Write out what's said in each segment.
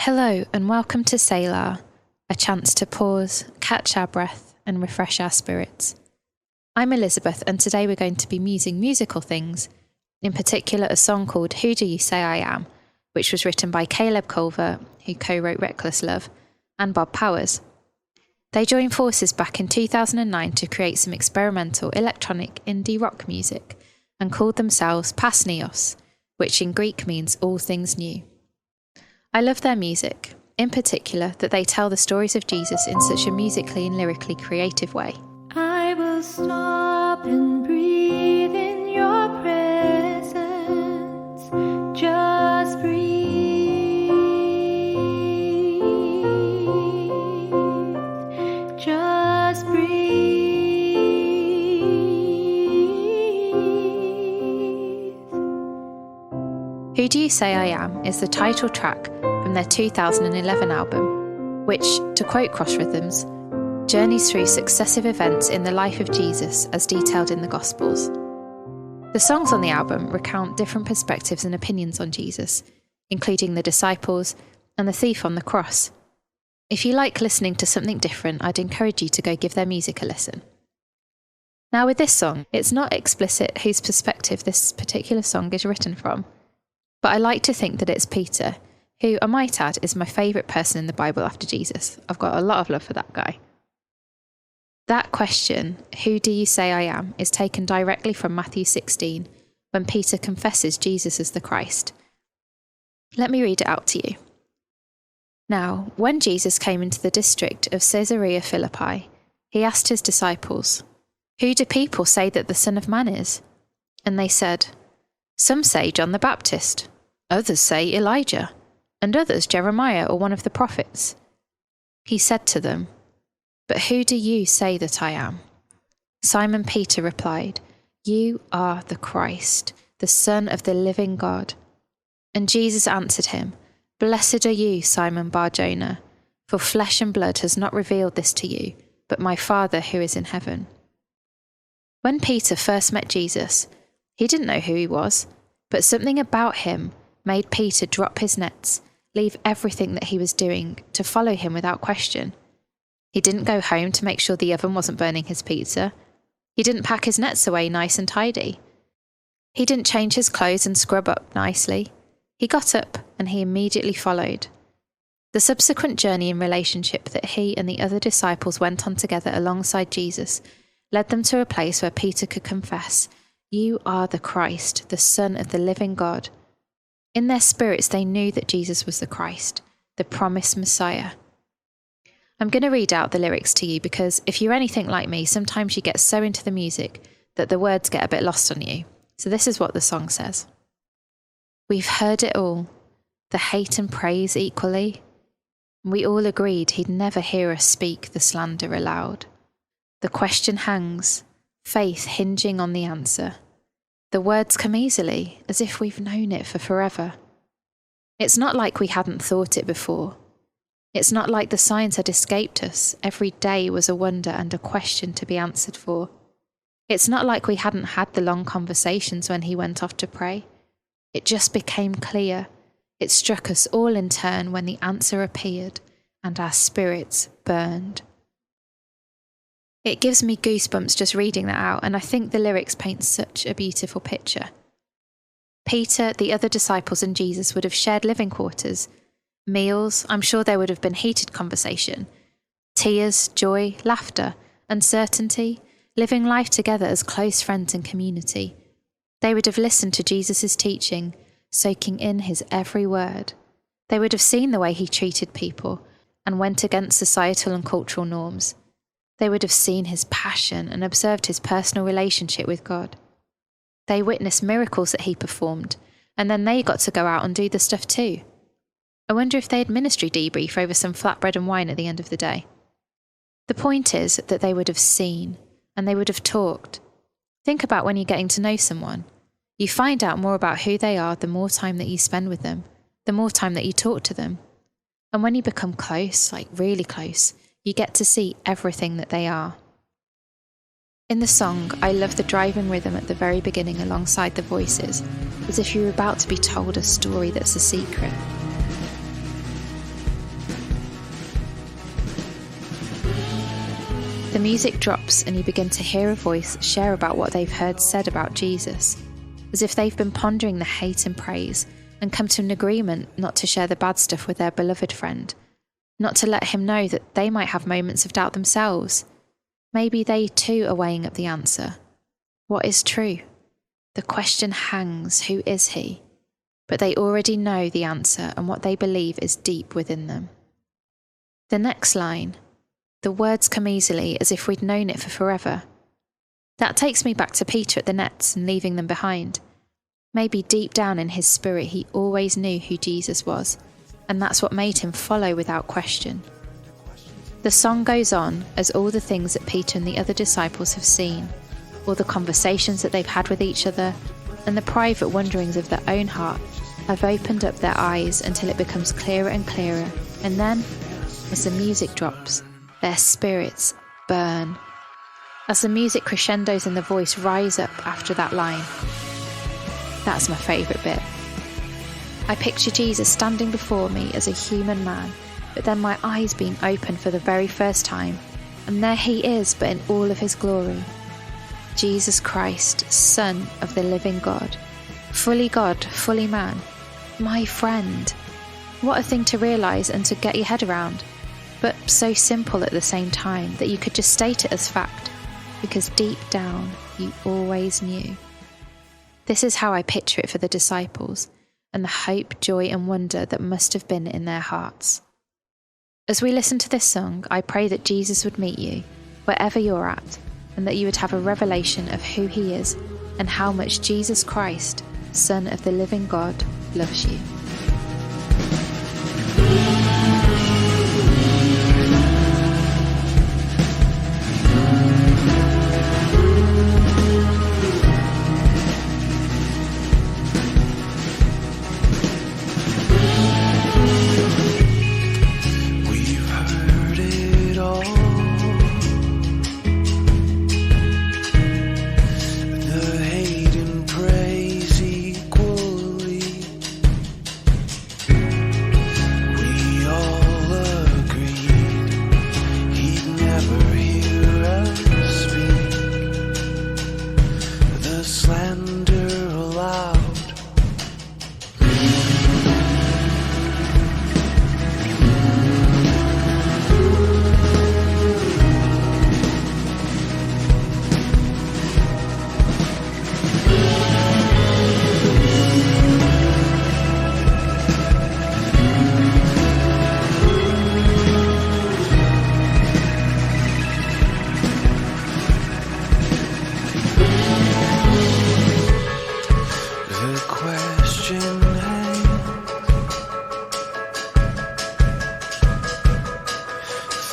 Hello and welcome to Selah, a chance to pause, catch our breath and refresh our spirits. I'm Elizabeth and today we're going to be musing musical things, in particular a song called Who Do You Say I Am, which was written by Culver, who co-wrote Reckless Love, and Bob Powers. They joined forces back in 2009 to create some experimental electronic indie rock music and called themselves Pasnios, which in Greek means all things new. I love their music, in particular that they tell the stories of Jesus in such a musically and lyrically creative way. I will stop and breathe in your presence. Just breathe. Just breathe. Who Do You Say I Am is the title track from their 2011 album, which, to quote Cross Rhythms, journeys through successive events in the life of Jesus as detailed in the Gospels. The songs on the album recount different perspectives and opinions on Jesus, including the disciples and the thief on the cross. If you like listening to something different, I'd encourage you to go give their music a listen. Now with this song, it's not explicit whose perspective this particular song is written from, but I like to think that it's Peter, who, I might add, is my favourite person in the Bible after Jesus. I've got a lot of love for that guy. That question, who do you say I am, is taken directly from Matthew 16, when Peter confesses Jesus as the Christ. Let me read it out to you. Now, when Jesus came into the district of Caesarea Philippi, he asked his disciples, "Who do people say that the Son of Man is?" And they said, "Some say John the Baptist, others say Elijah, and others Jeremiah or one of the prophets." He said to them, "But who do you say that I am?" Simon Peter replied, "You are the Christ, the Son of the living God." And Jesus answered him, "Blessed are you, Simon Bar-Jonah, for flesh and blood has not revealed this to you, but my Father who is in heaven." When Peter first met Jesus, he didn't know who he was, but something about him made Peter drop his nets, leave everything that he was doing to follow him without question. He didn't go home to make sure the oven wasn't burning his pizza. He didn't pack his nets away nice and tidy. He didn't change his clothes and scrub up nicely. He got up and he immediately followed. The subsequent journey and relationship that he and the other disciples went on together alongside Jesus led them to a place where Peter could confess, "You are the Christ, the Son of the living God." In their spirits, they knew that Jesus was the Christ, the promised Messiah. I'm going to read out the lyrics to you because if you're anything like me, sometimes you get so into the music that the words get a bit lost on you. So this is what the song says. "We've heard it all, the hate and praise equally. We all agreed he'd never hear us speak the slander aloud. The question hangs, faith hinging on the answer. The words come easily, as if we've known it for forever. It's not like we hadn't thought it before. It's not like the signs had escaped us. Every day was a wonder and a question to be answered for. It's not like we hadn't had the long conversations when he went off to pray. It just became clear. It struck us all in turn when the answer appeared and our spirits burned." It gives me goosebumps just reading that out, and I think the lyrics paint such a beautiful picture. Peter, the other disciples and Jesus would have shared living quarters, meals, I'm sure there would have been heated conversation, tears, joy, laughter, uncertainty, living life together as close friends and community. They would have listened to Jesus' teaching, soaking in his every word. They would have seen the way he treated people and went against societal and cultural norms. They would have seen his passion and observed his personal relationship with God. They witnessed miracles that he performed, and then they got to go out and do the stuff too. I wonder if they had ministry debrief over some flatbread and wine at the end of the day. The point is that they would have seen, and they would have talked. Think about when you're getting to know someone. You find out more about who they are the more time that you spend with them, the more time that you talk to them. And when you become close, like really close, you get to see everything that they are. In the song, I love the driving rhythm at the very beginning alongside the voices, as if you were about to be told a story that's a secret. The music drops and you begin to hear a voice share about what they've heard said about Jesus, as if they've been pondering the hate and praise and come to an agreement not to share the bad stuff with their beloved friend, not to let him know that they might have moments of doubt themselves. Maybe they too are weighing up the answer. What is true? The question hangs, who is he? But they already know the answer, and what they believe is deep within them. The next line, the words come easily as if we'd known it for forever. That takes me back to Peter at the nets and leaving them behind. Maybe deep down in his spirit he always knew who Jesus was, and that's what made him follow without question. The song goes on as all the things that Peter and the other disciples have seen, all the conversations that they've had with each other, and the private wonderings of their own heart have opened up their eyes until it becomes clearer and clearer, and then, as the music drops, their spirits burn. As the music crescendos and the voice rise up after that line. That's my favourite bit. I picture Jesus standing before me as a human man, but then my eyes being opened for the very first time, and there he is, but in all of his glory. Jesus Christ, Son of the living God, fully man, my friend. What a thing to realise and to get your head around, but so simple at the same time that you could just state it as fact, because deep down you always knew. This is how I picture it for the disciples, and the hope, joy and wonder that must have been in their hearts. As we listen to this song, I pray that Jesus would meet you, wherever you're at, and that you would have a revelation of who he is and how much Jesus Christ, Son of the living God, loves you.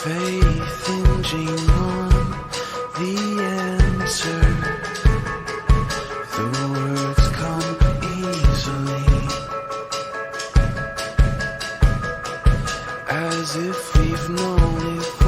Faith hinging on the answer. The words come easily, as if we've known it